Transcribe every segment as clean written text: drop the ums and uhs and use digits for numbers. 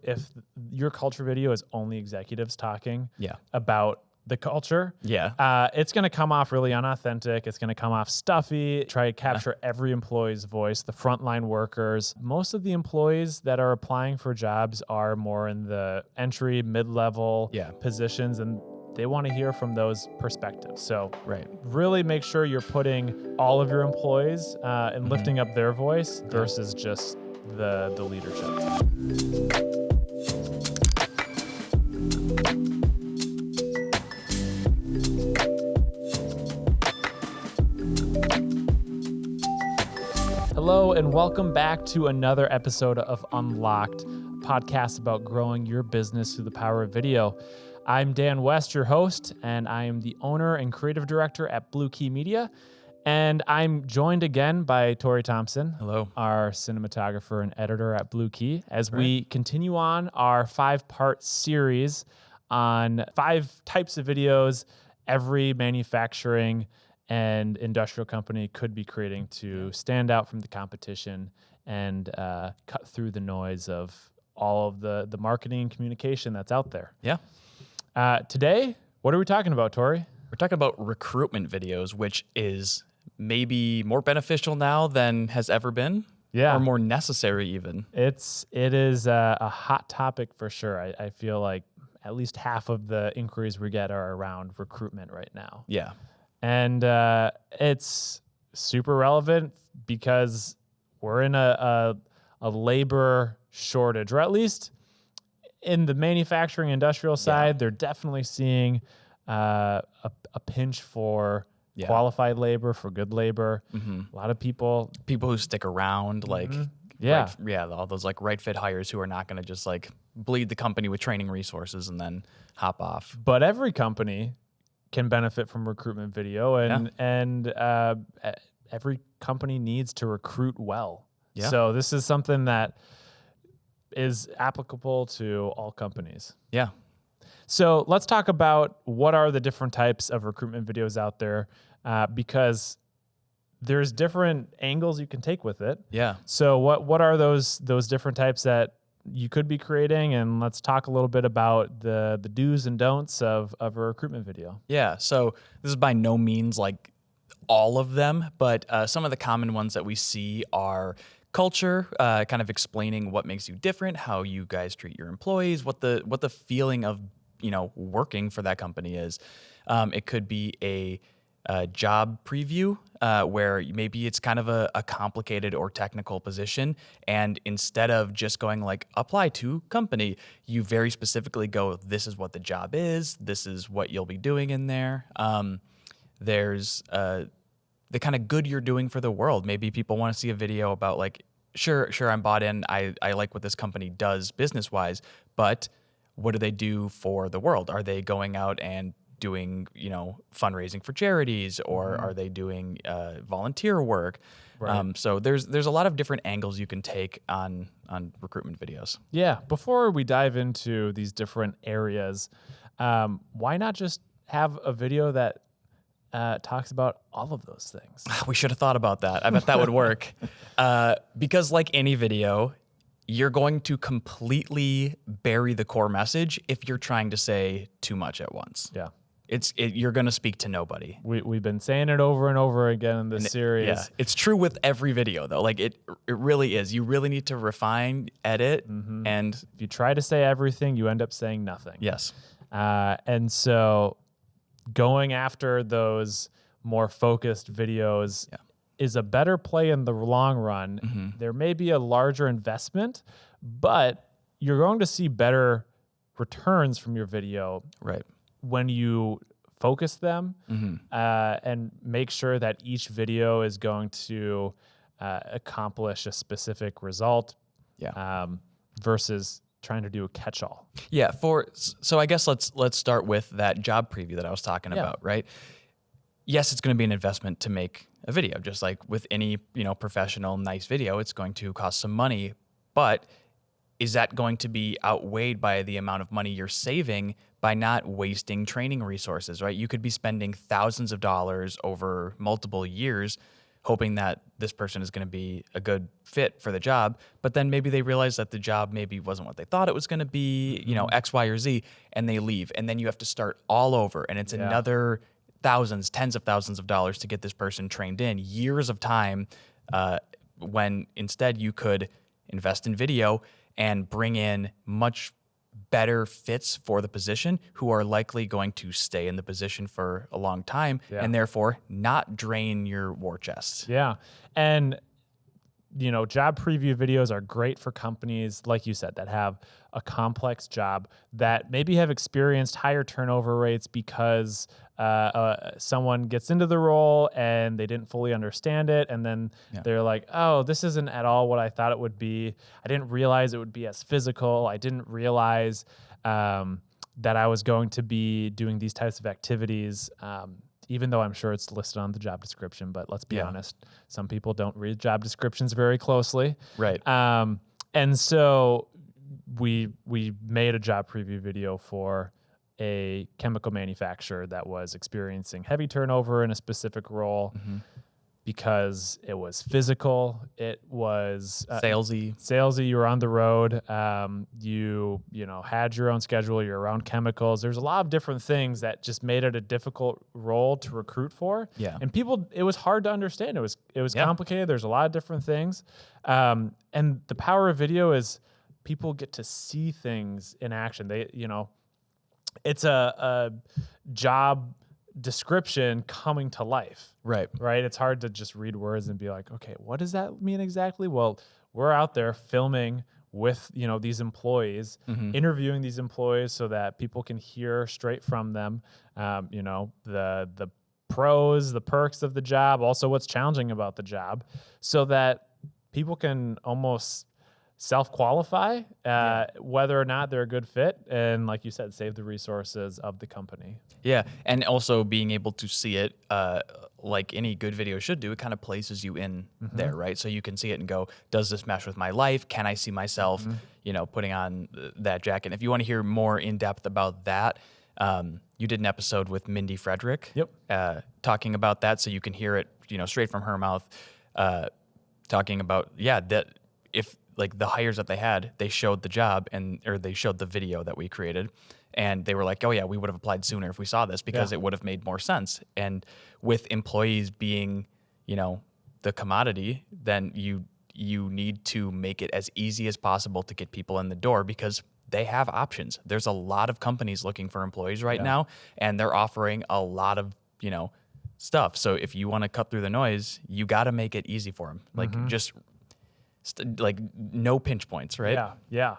if your culture video is only executives talking Yeah. about the culture, it's going to come off really unauthentic. It's going to come off stuffy. Try to capture every employee's voice, the frontline workers. Most of the employees that are applying for jobs are more in the entry, mid-level positions, and they want to hear from those perspectives. So really make sure you're putting all of your employees and lifting up their voice versus just the leadership. Hello, and welcome back to another episode of Unlocked, a podcast about growing your business through the power of video. I'm Dan West, your host, and I am the owner and creative director at Blue Key Media. And I'm joined again by Tory Thompson, our cinematographer and editor at Blue Key, as we continue on our 5-part series on 5 types of videos every manufacturing and industrial company could be creating to stand out from the competition and cut through the noise of all of the marketing and communication that's out there. Today, what are we talking about, Tory? We're talking about recruitment videos, which is maybe more beneficial now than has ever been. Or more necessary even. It is a hot topic for sure. I feel like at least half of the inquiries we get are around recruitment right now. And it's super relevant because we're in a labor shortage, or at least in the manufacturing industrial side, they're definitely seeing a pinch for qualified labor, for good labor. A lot of people who stick around, like all those like right fit hires who are not going to just like bleed the company with training resources and then hop off. But every company can benefit from recruitment video, and every company needs to recruit well. So this is something that is applicable to all companies. So let's talk about what are the different types of recruitment videos out there, because there's different angles you can take with it. So what are those different types that you could be creating, and let's talk a little bit about the do's and don'ts of a recruitment video. So this is by no means like all of them, but some of the common ones that we see are culture, kind of explaining what makes you different, how you guys treat your employees, what the feeling of working for that company is. It could be a job preview where maybe it's kind of a complicated or technical position, and instead of just going like apply to company, you very specifically go, this is what the job is, this is what you'll be doing in there. There's the kind of good you're doing for the world. Maybe people want to see a video about like, sure, I'm bought in, I like what this company does business wise, but what do they do for the world? Are they going out and doing, fundraising for charities, or are they doing volunteer work? So there's a lot of different angles you can take on recruitment videos. Before we dive into these different areas, why not just have a video that talks about all of those things? We should have thought about that. I bet that would work. Because like any video, you're going to completely bury the core message if you're trying to say too much at once. You're going to speak to nobody. We've been saying it over and over again in this series. It's true with every video though. Like it really is. You really need to refine, edit, and if you try to say everything, you end up saying nothing. And so going after those more focused videos is a better play in the long run. There may be a larger investment, but you're going to see better returns from your video when you focus them and make sure that each video is going to accomplish a specific result versus trying to do a catch-all. So I guess let's start with that job preview that I was talking about, right? Yes, it's going to be an investment to make a video, just like with any, professional, nice video, it's going to cost some money, but is that going to be outweighed by the amount of money you're saving by not wasting training resources, right? You could be spending thousands of dollars over multiple years hoping that this person is going to be a good fit for the job. But then maybe they realize that the job maybe wasn't what they thought it was going to be, X, Y, or Z, and they leave. And then you have to start all over. And it's another thousands, tens of thousands of dollars to get this person trained in, years of time, when instead you could invest in video and bring in much better fits for the position who are likely going to stay in the position for a long time and therefore not drain your war chest. Yeah. And, job preview videos are great for companies, like you said, that have a complex job that maybe have experienced higher turnover rates because someone gets into the role and they didn't fully understand it. And then they're like, oh, this isn't at all what I thought it would be. I didn't realize it would be as physical. I didn't realize that I was going to be doing these types of activities. Even though I'm sure it's listed on the job description, but let's be honest, some people don't read job descriptions very closely. Right. And so we made a job preview video for a chemical manufacturer that was experiencing heavy turnover in a specific role because it was physical. It was salesy. You were on the road. You had your own schedule. You're around chemicals. There's a lot of different things that just made it a difficult role to recruit for. Yeah. And it was hard to understand. It was complicated. There's a lot of different things. And the power of video is people get to see things in action. It's a job description coming to life. Right. It's hard to just read words and be like, okay, what does that mean exactly? Well, we're out there filming with, these employees, interviewing these employees so that people can hear straight from them, the pros, the perks of the job, also what's challenging about the job, so that people can almost self-qualify whether or not they're a good fit, and like you said, save the resources of the company. Yeah, and also being able to see it, like any good video should do, it kind of places you in there, right? So you can see it and go, does this mesh with my life? Can I see myself, putting on that jacket? If you want to hear more in depth about that, you did an episode with Mindy Frederick, talking about that, so you can hear it, straight from her mouth, talking about that if like the hires that they had, they showed the job or they showed the video that we created, and they were like, oh yeah, we would have applied sooner if we saw this because it would have made more sense. And with employees being, the commodity, then you need to make it as easy as possible to get people in the door because they have options. There's a lot of companies looking for employees right now, and they're offering a lot of, stuff. So if you want to cut through the noise, you got to make it easy for them. Like no pinch points, right? Yeah.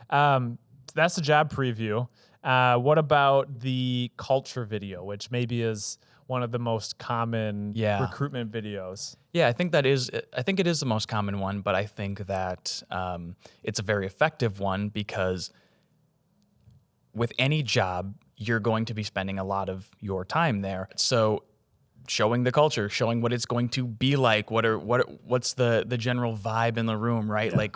That's the job preview. What about the culture video, which maybe is one of the most common recruitment videos? Yeah, I think it is the most common one, but I think that it's a very effective one because with any job, you're going to be spending a lot of your time there. So showing the culture, showing what it's going to be like, what's the general vibe in the room, right? Like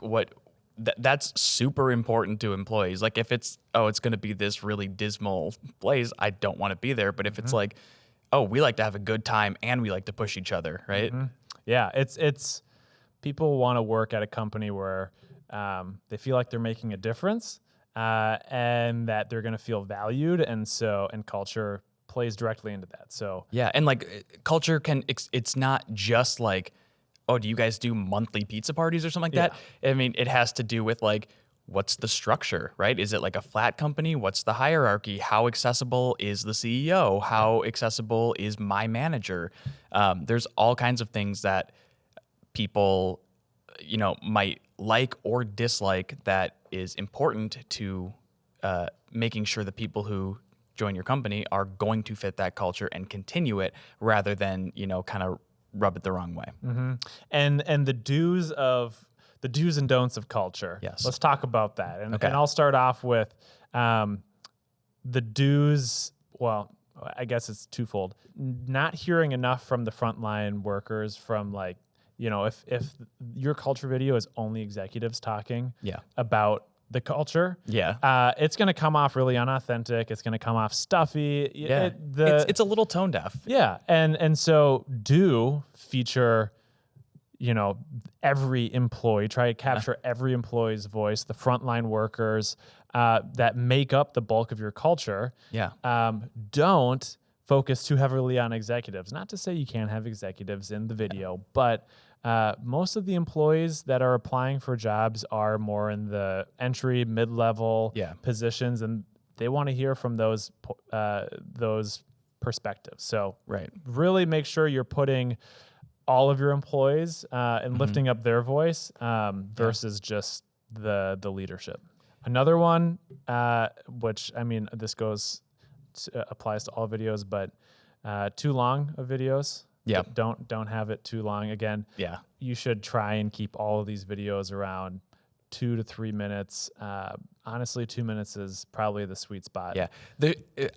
that's super important to employees. Like if it's going to be this really dismal place, I don't want to be there. But if it's like, we like to have a good time and we like to push each other, right? Yeah, it's people want to work at a company where they feel like they're making a difference and that they're going to feel valued, and culture plays directly into that. So yeah, and like culture it's not just like, oh, do you guys do monthly pizza parties or something like that? I mean, it has to do with like, what's the structure, right? Is it like a flat company? What's the hierarchy? How accessible is the CEO? How accessible is my manager? There's all kinds of things that people, might like or dislike that is important to making sure the people who join your company are going to fit that culture and continue it rather than, kind of rub it the wrong way. And the do's and don'ts of culture. Yes. Let's talk about that. And I'll start off with the do's. Well, I guess it's twofold. Not hearing enough from the frontline workers, from like, if your culture video is only executives talking about the culture, it's going to come off really unauthentic. It's going to come off stuffy. It's a little tone deaf. Yeah, and so do feature every employee, try to capture every employee's voice, the frontline workers that make up the bulk of your culture. Yeah. Don't focus too heavily on executives. Not to say you can't have executives in the video, but most of the employees that are applying for jobs are more in the entry, mid-level Yeah. positions, and they want to hear from those perspectives. So Right. really make sure you're putting all of your employees and lifting up their voice versus just the leadership. Another one, which I mean, this applies to all videos, but too long of videos. Yeah. Don't have it too long. Again, Yeah. you should try and keep all of these videos around 2 to 3 minutes. Honestly, 2 minutes is probably the sweet spot. Yeah.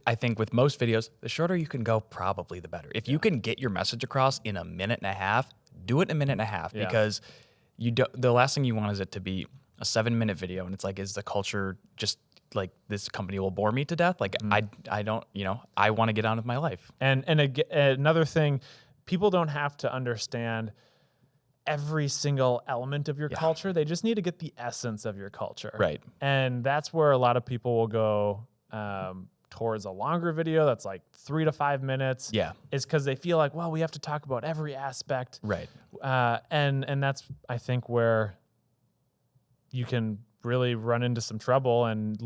I think with most videos, the shorter you can go, probably the better. If you can get your message across in a minute and a half, do it in a minute and a half because the last thing you want is it to be a 7-minute video. And it's like, is the culture just like this company will bore me to death? Like I don't, I want to get on with my life. And another thing, people don't have to understand every single element of your culture. They just need to get the essence of your culture. Right. And that's where a lot of people will go towards a longer video that's like 3 to 5 minutes. Yeah. Is because they feel like, well, we have to talk about every aspect. Right. And that's, I think, where you can really run into some trouble and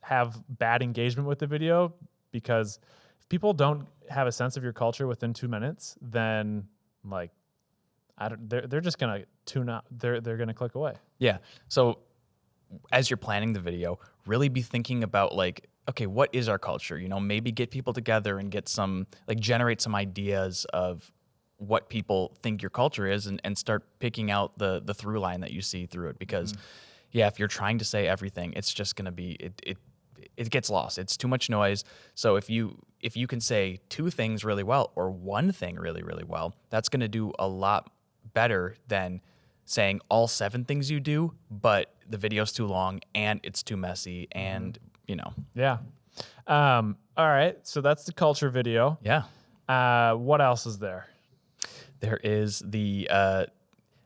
have bad engagement with the video, because if people don't have a sense of your culture within 2 minutes, then like, they're just gonna tune out. They're gonna click away. Yeah. So as you're planning the video, really be thinking about like, okay, what is our culture? Maybe get people together and generate some ideas of what people think your culture is and start picking out the through line that you see through it. Because if you're trying to say everything, it's just gonna be it gets lost. It's too much noise. So if you can say 2 things really well or 1 thing really, really well, that's gonna do a lot better than saying all 7 things you do, but the video's too long and it's too messy and, Yeah. All right. So that's the culture video. Yeah. What else is there? There is the, I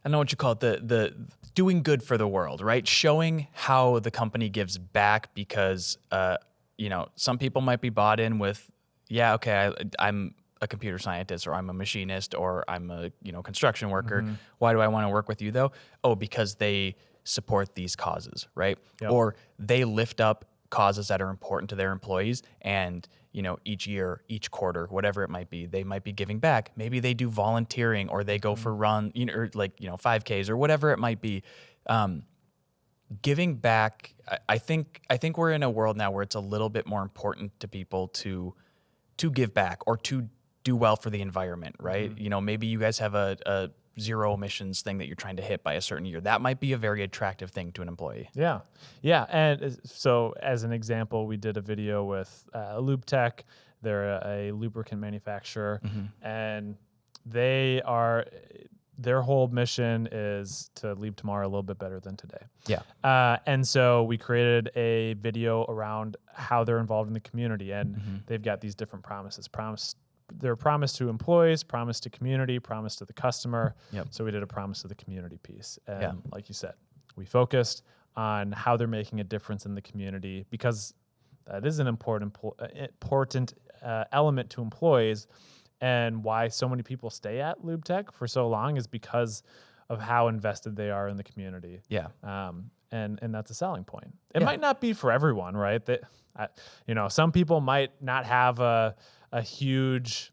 don't know what you call it, the doing good for the world, right? Showing how the company gives back because, some people might be bought in with, I'm a computer scientist or I'm a machinist or I'm a construction worker. Why do I want to work with you though? Oh, because they support these causes, right? Yep. Or they lift up causes that are important to their employees and each year, each quarter, whatever it might be, they might be giving back. Maybe they do volunteering or they go for run, or 5Ks or whatever it might be. Giving back, I think we're in a world now where it's a little bit more important to people to give back or to do well for the environment, right? Maybe you guys have a zero emissions thing that you're trying to hit by a certain year. That might be a very attractive thing to an employee. Yeah. Yeah. And so as an example, we did a video with Lube Tech. They're a lubricant manufacturer, and their whole mission is to leave tomorrow a little bit better than today. Yeah. And so we created a video around how they're involved in the community, and they've got these different promises. Their promise to employees, promise to community, promise to the customer. Yep. So we did a promise to the community piece. And like you said, we focused on how they're making a difference in the community, because that is an important element to employees. And why so many people stay at Lube Tech for so long is because of how invested they are in the community. Yeah. And that's a selling point. It might not be for everyone, right? Some people might not have a huge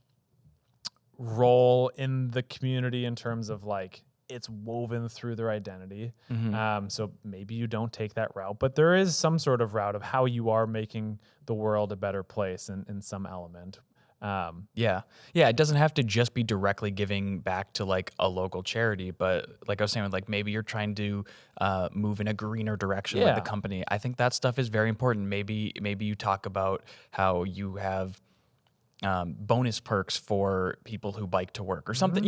role in the community in terms of like it's woven through their identity. So maybe you don't take that route, but there is some sort of route of how you are making the world a better place in some element. Yeah. It doesn't have to just be directly giving back to like a local charity, but like I was saying, like maybe you're trying to move in a greener direction with the company. I think that stuff is very important. Maybe you talk about how you have bonus perks for people who bike to work or something.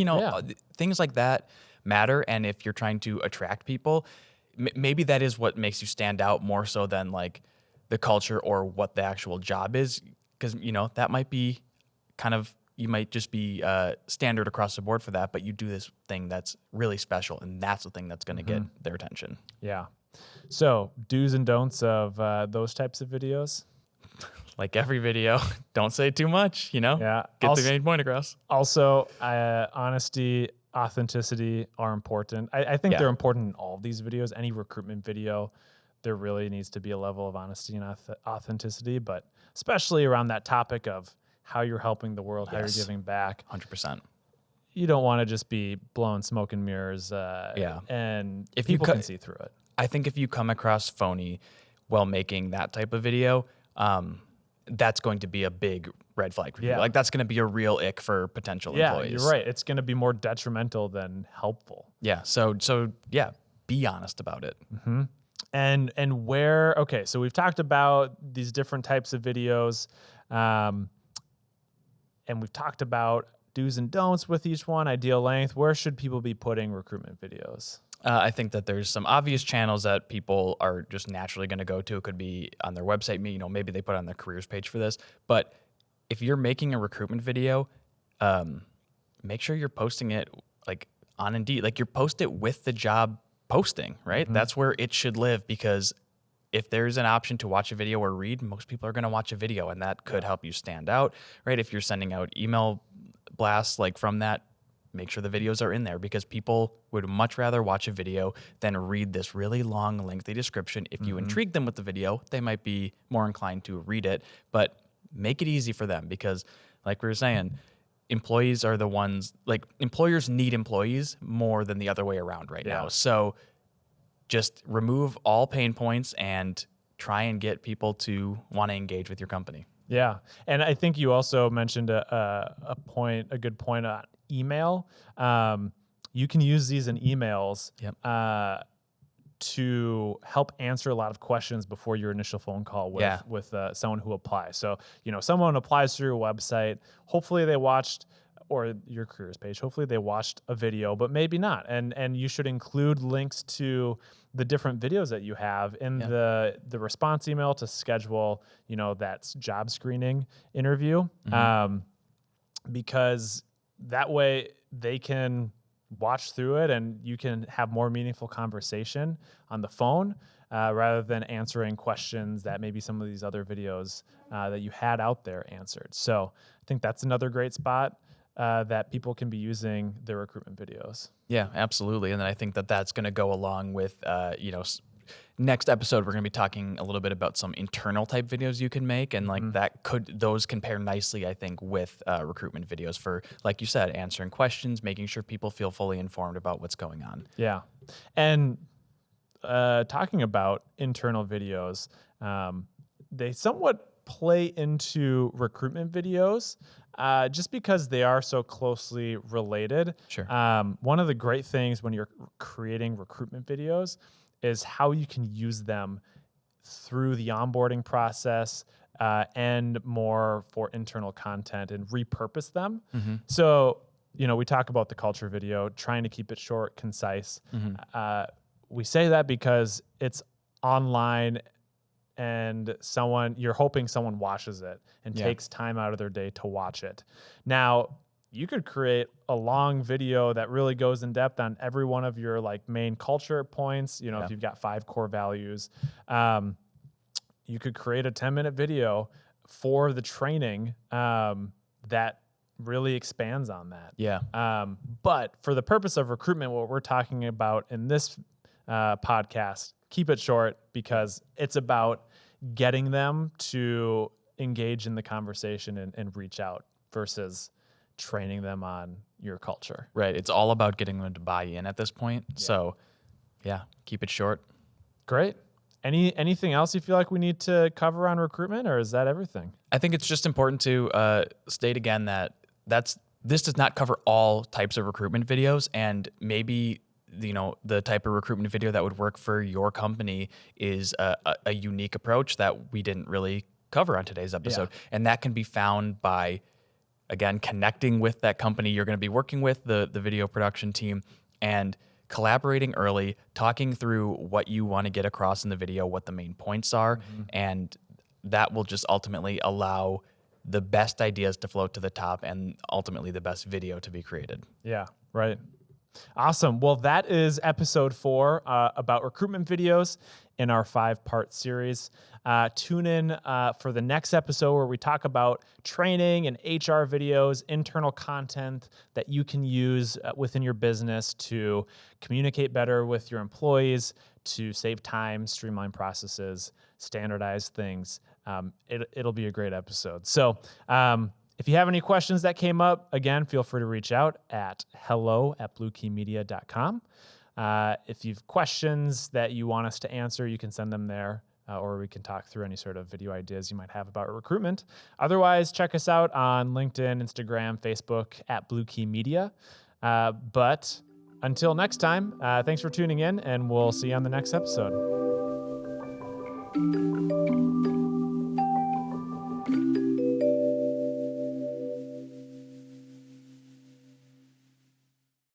Things like that matter. And if you're trying to attract people, maybe that is what makes you stand out more so than like the culture or what the actual job is, because that might be kind of you might just be standard across the board for that, but you do this thing that's really special, and that's the thing that's going to get their attention. Yeah. So do's and don'ts of those types of videos. Like every video, don't say too much, Yeah. get the main point across. Also, honesty, authenticity are important. I think Yeah. they're important in all of these videos. Any recruitment video, there really needs to be a level of honesty and authenticity, but especially around that topic of how you're helping the world, how you're giving back. 100%. You don't want to just be blowing smoke and mirrors, and if people can see through it. I think if you come across phony while making that type of video, that's going to be a big red flag for you. Like that's going to be a real ick for potential employees. Yeah, you're right. It's going to be more detrimental than helpful. Yeah. So yeah, be honest about it. Mm-hmm. And where? Okay, so we've talked about these different types of videos, and we've talked about do's and don'ts with each one. Ideal length. Where should people be putting recruitment videos? I think that there's some obvious channels that people are just naturally going to go to. It could be on their website. Maybe they put it on their careers page for this. But if you're making a recruitment video, make sure you're posting it like on Indeed. Like you post it with the job posting, right? That's where it should live, because if there's an option to watch a video or read, most people are going to watch a video, and that could help you stand out, right? If you're sending out email blasts like from that, make sure the videos are in there, because people would much rather watch a video than read this really long, lengthy description. If you intrigue them with the video, they might be more inclined to read it, but make it easy for them, because like we were saying, employees are the ones, like employers need employees more than the other way around right now. So just remove all pain points and try and get people to want to engage with your company. Yeah. And I think you also mentioned a good point on email. You can use these in emails to help answer a lot of questions before your initial phone call with someone who applies. So, someone applies through your website, hopefully they watched, or your careers page, hopefully they watched a video, but maybe not. And you should include links to the different videos that you have in the response email to schedule, that job screening interview. Because that way they can watch through it and you can have more meaningful conversation on the phone rather than answering questions that maybe some of these other videos that you had out there answered. So I think that's another great spot that people can be using their recruitment videos. Yeah, absolutely. And then I think that that's going to go along with, next episode, we're going to be talking a little bit about some internal type videos you can make. And those compare nicely, I think, with recruitment videos for, like you said, answering questions, making sure people feel fully informed about what's going on. Yeah. And talking about internal videos, they somewhat play into recruitment videos just because they are so closely related. Sure. One of the great things when you're creating recruitment videos is how you can use them through the onboarding process and more for internal content and repurpose them. So, we talk about the culture video, trying to keep it short, concise. We say that because it's online and you're hoping someone watches it and takes time out of their day to watch it. Now, you could create a long video that really goes in depth on every one of your main culture points. If you've got 5 core values, you could create a 10-minute video for the training that really expands on that. Yeah. But for the purpose of recruitment, what we're talking about in this podcast, keep it short, because it's about getting them to engage in the conversation and reach out versus training them on your culture. Right. It's all about getting them to buy in at this point. Yeah. So, keep it short. Great. Anything else you feel like we need to cover on recruitment, or is that everything? I think it's just important to state again that this does not cover all types of recruitment videos, and maybe the type of recruitment video that would work for your company is a unique approach that we didn't really cover on today's episode. And that can be found by, again, connecting with that company you're going to be working with, the video production team, and collaborating early, talking through what you want to get across in the video, what the main points are, and that will just ultimately allow the best ideas to float to the top and ultimately the best video to be created. Yeah, right. Awesome. Well, that is episode 4 about recruitment videos in our 5-part series. Tune in for the next episode where we talk about training and HR videos, internal content that you can use within your business to communicate better with your employees, to save time, streamline processes, standardize things. It'll be a great episode. So, if you have any questions that came up, again, feel free to reach out at hello@bluekeymedia.com. If you've questions that you want us to answer, you can send them there, or we can talk through any sort of video ideas you might have about recruitment. Otherwise, check us out on LinkedIn, Instagram, Facebook at Blue Key Media. But until next time, thanks for tuning in, and we'll see you on the next episode.